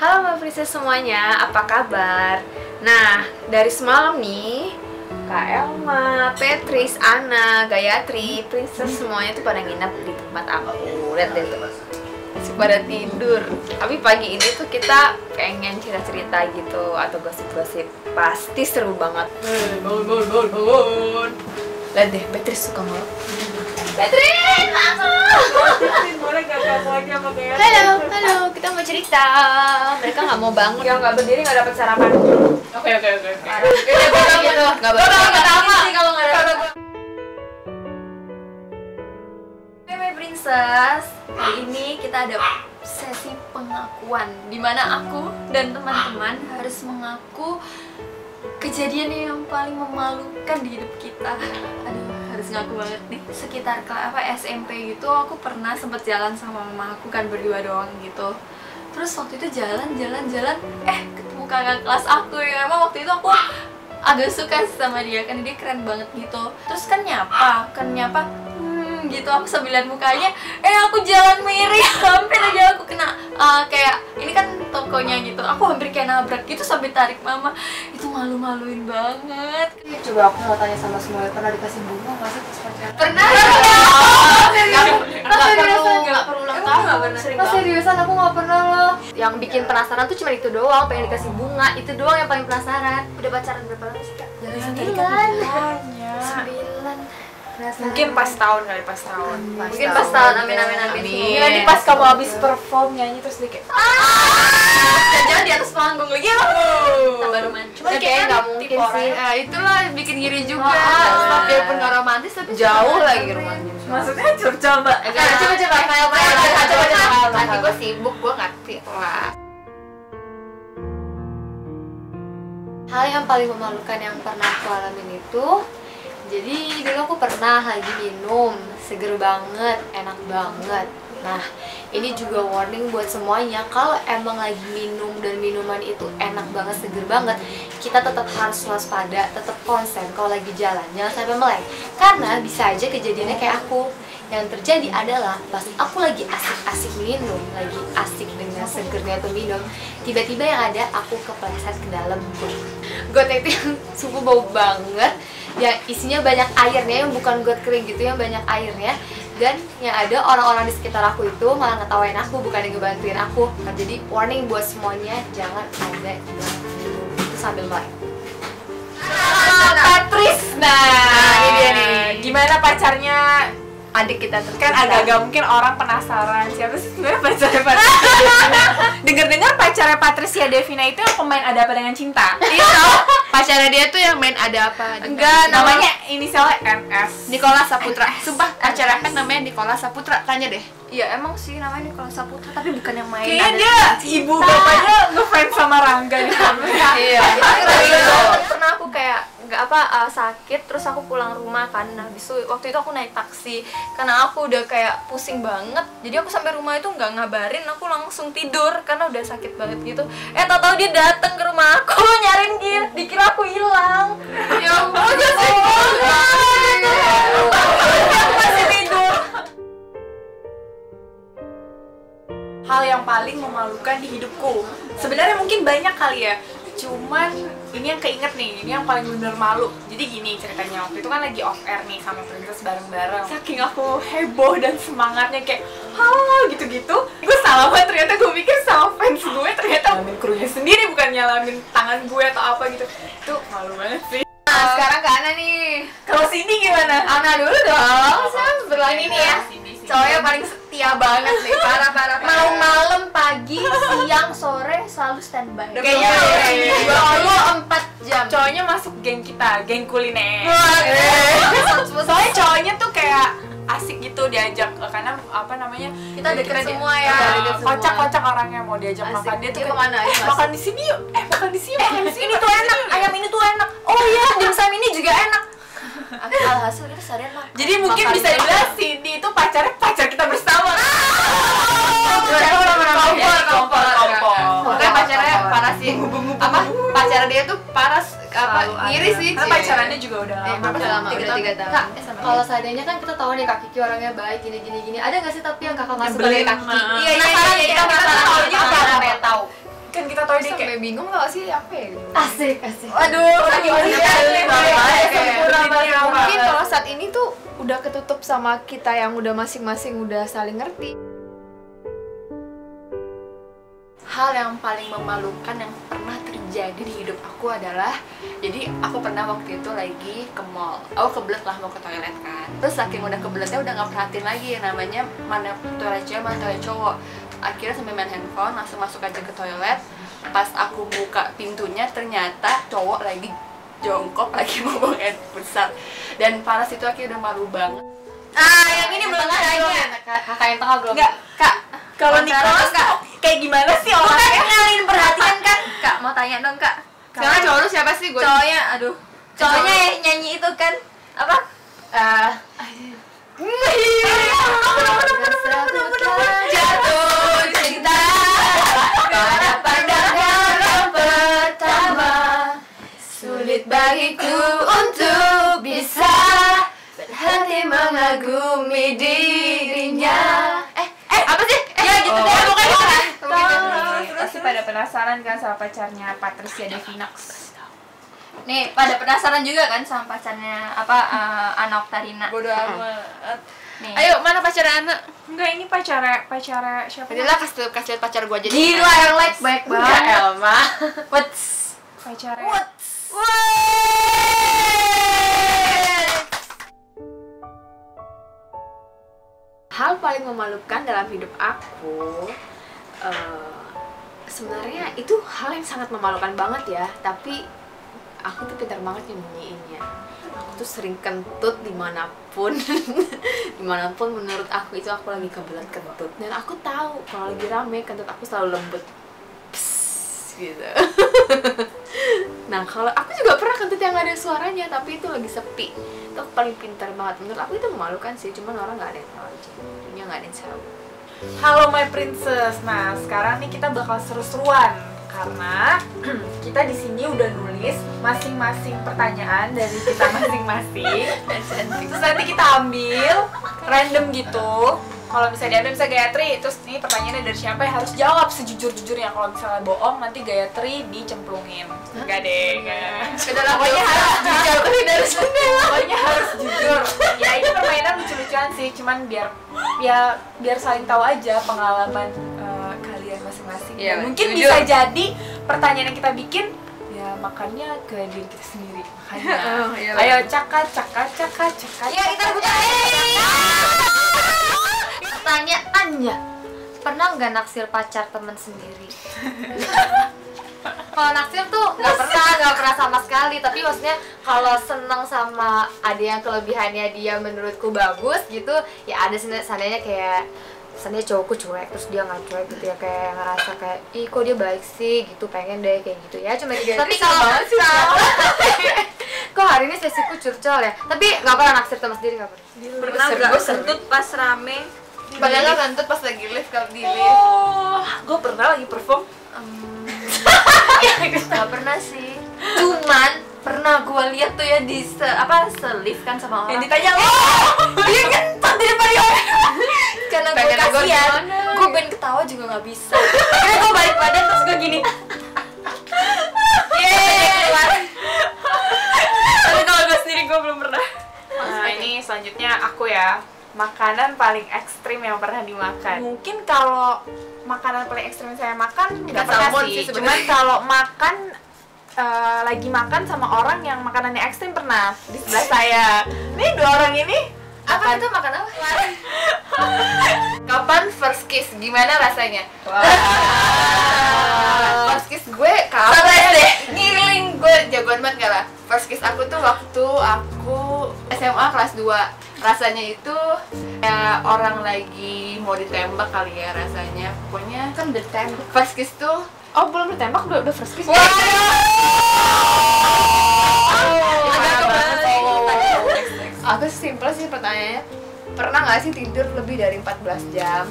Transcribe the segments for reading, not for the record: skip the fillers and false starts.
Halo Mbak Princess semuanya, apa kabar? Nah, dari semalam nih Kak Elma, Petris, Ana, Gayatri, Princess semuanya tuh pada nginep di tempat aku. Lihat deh tuh, masih pada tidur. Tapi pagi ini tuh kita pengen cerita-cerita gitu atau gosip-gosip. Pasti seru banget. Bangun. Lihat deh, Petris suka ngelok. Petrin, langsung. Boleh gak kamu aja sama Gayatri? Halo, kita mau cerita. Mereka nggak mau bangun. Yang nggak berdiri nggak dapat sarapan. Oke. Gitu, nggak apa-apa. Kalau nggak ada. Oke, Princess. Hari ini kita ada sesi pengakuan di mana aku dan teman-teman harus mengaku kejadian yang paling memalukan di hidup kita. Aduh, harus ngaku banget nih. Sekitar SMP gitu aku pernah sempet jalan sama mama aku kan berdua doang gitu. Terus waktu itu jalan ketemu kakak kelas aku yang emang waktu itu aku agak suka sama dia kan, dia keren banget gitu. Terus kan nyapa gitu, aku sambil lihat mukanya, aku jalan miring, hampir aja aku kena kayak ini kan tokonya gitu, aku hampir kayak nabrak gitu sampai tarik mama. Itu malu-maluin banget. Coba aku mau tanya sama semuanya, pernah dikasih bunga nggak sih pas pacaran? Pernah. Nggak perlu ulang tahun. Nggak pernah. Seriusan aku nggak pernah loh. Yang bikin penasaran tuh cuma itu doang, pengen dikasih bunga, itu doang yang paling penasaran. Udah pacaran berapa lama sih Kak? Dari 9. Mungkin pas tahun kali, pas tahun. Mungkin pas tahun, amin. Mungkin nanti pas kamu habis perform nyanyi terus dia kayak Jangan di atas panggung lagi ya. Tambah romantis. Cuma kayaknya nggak mungkin sih. Itulah bikin ngiri juga. Ah. Biarpun nggak romantis tapi Jauh lagi romantis. Maksudnya coba. Coba. Nanti gue sibuk, gue ngerti lah. hal yang paling memalukan yang pernah aku alamin itu, jadi dulu aku pernah lagi minum, seger banget, enak banget. Nah, ini juga warning buat semuanya, kalau emang lagi minum dan minuman itu enak banget, seger banget, kita tetap harus waspada, tetap konsen kalau lagi jalan, jangan sampai meleng. Karena bisa aja kejadiannya kayak aku. Yang terjadi adalah pas aku lagi asik-asik minum, lagi asik dengan segernya tuh minum, tiba-tiba yang ada aku kepleset ke dalam got itu yang sumpah bau banget, yang isinya banyak airnya, yang bukan got kering gitu, yang banyak airnya. Dan yang ada orang-orang di sekitar aku itu malah ngetawain aku, bukan yang ngebantuin aku. Nah, jadi warning buat semuanya, jangan ada yang minum itu sambil meleng. Patris. Nah, ini dia nih. Gimana pacarnya Adik kita kan agak-agak mungkin orang penasaran siapa sih sebenarnya pacarnya Patricia Devina. Dengar-dengar pacarnya Patricia Devina itu yang pemain Ada Apa Dengan Cinta. Iya, pacarnya dia tuh yang main Ada Apa. Enggak, namanya inisialnya NS. Nicholas Saputra. Sumpah, pacarnya kan namanya Nicholas Saputra. Tanya deh. Iya emang sih namanya Nicholas Saputra, tapi bukan yang main. Kayaknya dia ibu bapaknya ngefans sama Rangga nih. Iya. Pernah aku kayak sakit, terus aku pulang rumah kan. Nah, waktu itu aku naik taksi karena aku udah kayak pusing banget. Jadi aku sampai rumah itu nggak ngabarin, aku langsung tidur karena udah sakit banget gitu. Tahu-tahu dia datang ke rumah aku nyariin dikira aku hilang. Ya ampun, aku masih tidur. Hal yang paling memalukan di hidupku. Sebenarnya mungkin banyak kali ya. Cuman ini yang keinget nih, ini yang paling bener malu. Jadi gini ceritanya, waktu itu kan lagi off air nih sama Princess bareng-bareng. Saking aku heboh dan semangatnya kayak gitu-gitu, gue salaman, ternyata gue mikir sama fans gue, ternyata nyalamin krunya sendiri, bukan nyalamin tangan gue atau apa gitu. Itu malu banget sih. Nah, sekarang ke Ana nih. Kalau Cindy gimana? Ana dulu dong. Saya berlani nih ya. Cowoknya paling setia banget nih, parah. Mau malam, pagi, siang, sore selalu standby. Kayaknya 24 jam. Cowoknya masuk geng kita, geng kuliner. Soalnya Cowoknya tuh kayak asik gitu diajak, karena apa namanya, kita deket semua ya. Kocak-kocak orangnya, mau diajak Asik. makan dia tuh Dia kayak, kemana aja, makan di sini yuk, makan di sini, Ini tuh enak, ayam ini tuh enak. Oh iya, dimsum ini juga enak. Alhasil kita seharian makan. Jadi mungkin bisa dibilang Cindy itu pacar kita bersama. Kompor. Pokoknya pacarnya parah sih. Pacar dia tuh parah ngiri sih. Karena pacarannya juga udah lama. Udah lama, udah 3 tahun. Kak, kalau seandainya kan kita tahu nih Kak Kiki orangnya baik, gini. Ada nggak sih tapi yang kakak nggak suka dari Kak Kiki? Iya, kita penasaran tahu. Kan kita tahu deh Sampai kayak bingung tau gak sih apa ya? Asik, asik. Waduh, lagi Mungkin kalau saat ini tuh udah ketutup sama kita yang udah masing-masing udah saling ngerti. Hal yang paling memalukan yang pernah terjadi di hidup aku adalah, jadi aku pernah waktu itu lagi ke mall, aku kebelet lah mau ke toilet kan, terus saking udah kebeletnya udah nggak perhatiin lagi yang namanya mana toilet cewek mana toilet cowok. Akhirnya sambil main handphone langsung masuk aja ke toilet. Pas aku buka pintunya ternyata cowok lagi jongkok lagi mau buang air besar, dan paras itu akhirnya udah malu banget. yang ini belum tanya. Kakak yang tengah belum. Enggak, Kak. Kalau Pacaran Nicholas Kak. tuh kayak gimana sih Kan orangnya? kenalin perhatian kan? Kak, mau tanya dong, Kak. Sekarang cowok lu siapa sih? Cowoknya, aduh. Cowoknya yang nyanyi itu kan apa? Jatuh cinta pada pandangan yang pertama, sulit bagiku untuk bisa berhenti mengagumi dirinya. Apa sih? Ya gitu deh pokoknya. Pasti pada penasaran kan sama pacarnya Patricia Devinax. Nih, pada penasaran juga kan sama pacarnya apa Ana Oktarina. Bodoh amat. Nih. Ayo, mana pacarnya Ana? Enggak, ini pacara siapa? Jadilah kasih lihat pacar gua jadi. Gila yang like baik banget. Elma. What's Pacara. Hal paling memalukan dalam hidup aku sebenarnya itu hal yang sangat memalukan banget ya, tapi aku tuh pintar banget nyembunyiinnya. Aku tuh sering kentut dimanapun dimanapun menurut aku itu aku lagi kebelet kentut, dan aku tahu kalau lagi rame kentut aku selalu lembut. Psst, gitu. Nah, kalau aku juga pernah kentut yang gak ada suaranya tapi itu lagi sepi, itu aku paling pintar banget. Menurut aku itu memalukan sih, cuman orang gak ada yang tahu aja, dunia gak ada yang tahu. Halo my princess. Nah, sekarang nih kita bakal seru-seruan karena kita di sini udah nulis masing-masing pertanyaan dari kita masing-masing. Terus nanti kita ambil random gitu. Kalau misalnya diambil bisa Gayatri, terus nih pertanyaannya dari siapa yang harus jawab sejujur-jujurnya. Kalau misalnya bohong nanti Gayatri dicemplungin. Enggak deh, enggak. Pokoknya harus jujur dari Pokoknya harus jujur. Ya ini permainan lucu-lucuan sih, cuman biar saling tahu aja pengalaman kalian masing-masing. Iya, Dan mungkin jujur. bisa jadi pertanyaan yang kita bikin ya makannya ke diri kita sendiri. Makanya ayo cakak. Ya, kita buka. Pertanyaannya, pernah nggak naksir pacar temen sendiri? Kalau naksir tuh nggak pernah sama sekali. Tapi maksudnya kalau seneng sama ada yang kelebihannya dia menurutku bagus gitu, ya ada seandainya kayak seandainya cowokku cuek terus dia nggak cuek gitu ya, kayak ngerasa kayak ih kok dia baik sih gitu, pengen deh kayak gitu ya, cuma gitu. Tapi kalau kok hari ini sesiku curcol ya, tapi nggak pernah naksir temen sendiri, nggak pernah. Pernah nggak kentut pas rame? Padahal kentut pas lagi live kalau di live. Oh, gue pernah lagi perform. Gak pernah sih. Cuman pernah gue lihat tuh ya di selif kan sama orang. Yang ditanya Dia kentut di depan dia. Karena gue Pengen negor kasihan, gimana? gue pengen ketawa juga nggak bisa. Karena gue balik badan terus gue gini. Yeay. Tapi kalau gue sendiri gue belum pernah. Nah, ini selanjutnya aku ya. Makanan paling ekstrim yang pernah dimakan. Mungkin kalau makanan paling ekstrim yang saya makan nggak pernah salmon sih. sih Cuman sebenarnya. kalau makan lagi makan sama orang yang makanannya ekstrim pernah di sebelah saya. Nih dua orang ini Apa itu makan apa? Kapan first kiss? Gimana rasanya? First kiss gue kapan? deh. Ngiling gue jagoan banget gak lah. First kiss aku tuh waktu aku SMA kelas 2. Rasanya itu kayak orang lagi mau ditembak kali ya rasanya. Pokoknya kan ditembak. First kiss tuh belum ditembak udah first kiss. Aku simpel sih pertanyaannya, pernah nggak sih tidur lebih dari 14 jam?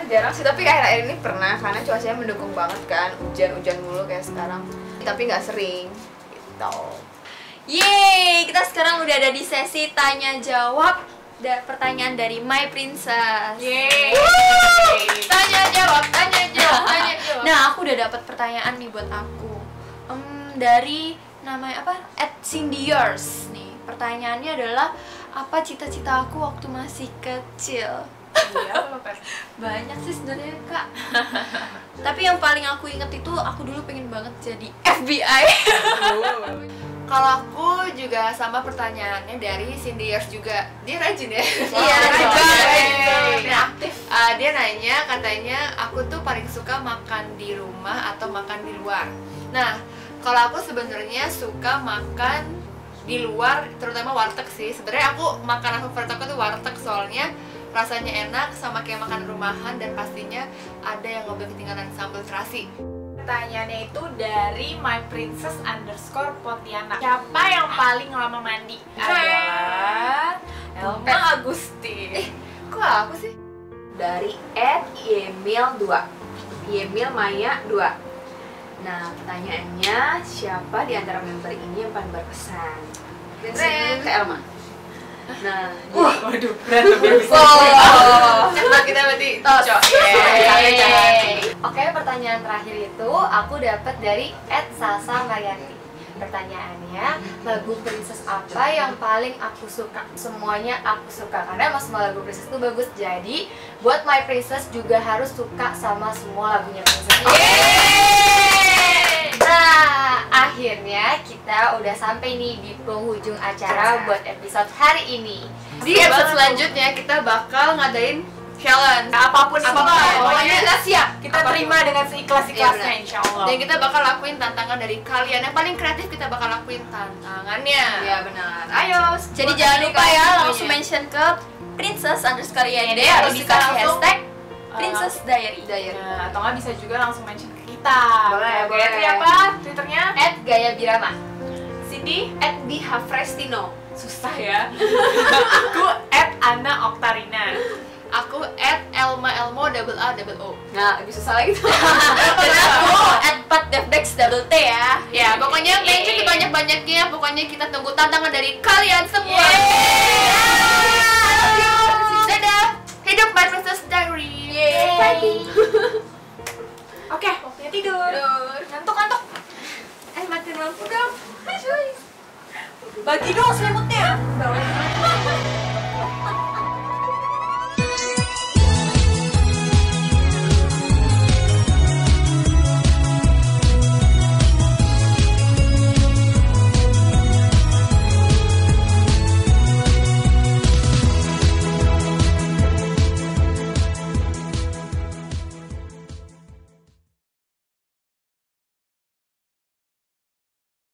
Jarang sih, tapi akhir-akhir ini pernah karena cuacanya mendukung banget kan, hujan-hujan mulu kayak sekarang. Tapi nggak sering gitu. Yeay, kita sekarang udah ada di sesi tanya jawab pertanyaan dari My Princess. Yeay. Tanya jawab, tanya jawab, tanya jawab. Nah, aku udah dapat pertanyaan nih buat aku. Dari namanya apa? @cindyers nih. Pertanyaannya adalah apa cita-cita aku waktu masih kecil? Iya, lo Banyak sih sebenarnya, Kak. Tapi yang paling aku inget itu aku dulu pengen banget jadi FBI. Kalau aku juga sama pertanyaannya dari Cindy Years juga. Dia rajin ya? Iya, rajin. Nah, dia nanya katanya aku tuh paling suka makan di rumah atau makan di luar. Nah, kalau aku sebenarnya suka makan di luar, terutama warteg sih. Sebenarnya aku makanan favorit aku tuh warteg, soalnya rasanya enak sama kayak makan rumahan, dan pastinya ada yang nggak boleh ketinggalan sambal terasi. Pertanyaannya itu dari myprincess_Pontianak. Siapa yang paling lama mandi? Adalah Elma Agusti. Kok aku sih? Dari @yemil2 Yemil Maya 2. Nah, pertanyaannya, siapa di antara member ini yang paling berkesan? Keren. Ke Elma. Nah, Waduh, berantem ya bisa. Nah, kita berarti Tos. Yeay. Oke, pertanyaan terakhir itu aku dapat dari @salsa_marianti. Pertanyaannya, lagu Princess apa yang paling aku suka? Semuanya aku suka, karena emang semua lagu Princess itu bagus. Jadi, buat My Princess juga harus suka sama semua lagunya Princess. Nah, akhirnya kita udah sampai nih di penghujung acara buat episode hari ini. Di episode selanjutnya kita bakal ngadain challenge. Apapun itu, Apapun. pokoknya kita siap. Kita Apapun. terima dengan seikhlas-ikhlasnya, Iya, insya Allah. Dan kita bakal lakuin tantangan dari kalian. Yang paling kreatif kita bakal lakuin tantangannya. Iya benar. Ayo. Jadi jangan lupa ya langsung mention ke princess_YD Iya, atau bisa dikasih langsung, hashtag Princess Diary. Nah, atau nggak bisa juga langsung mention ke kita. Boleh, Oke, boleh. Tri apa? Twitternya? @gayabirama. Cindy? @bihafrestino. Susah ya. Aku @Ana_Oktarina. Aku @elmaelmo_AO. Nah, lebih susah lagi tuh. Dan aku @patdevdex_T ya. Ya, pokoknya mention sebanyak-banyaknya. Pokoknya kita tunggu tantangan dari kalian semua. Dadah. Hidup My Princess Diary. Oke, waktunya tidur. Ngantuk-ngantuk. Matiin lampu dong. Bagi dong selimutnya. Bawa.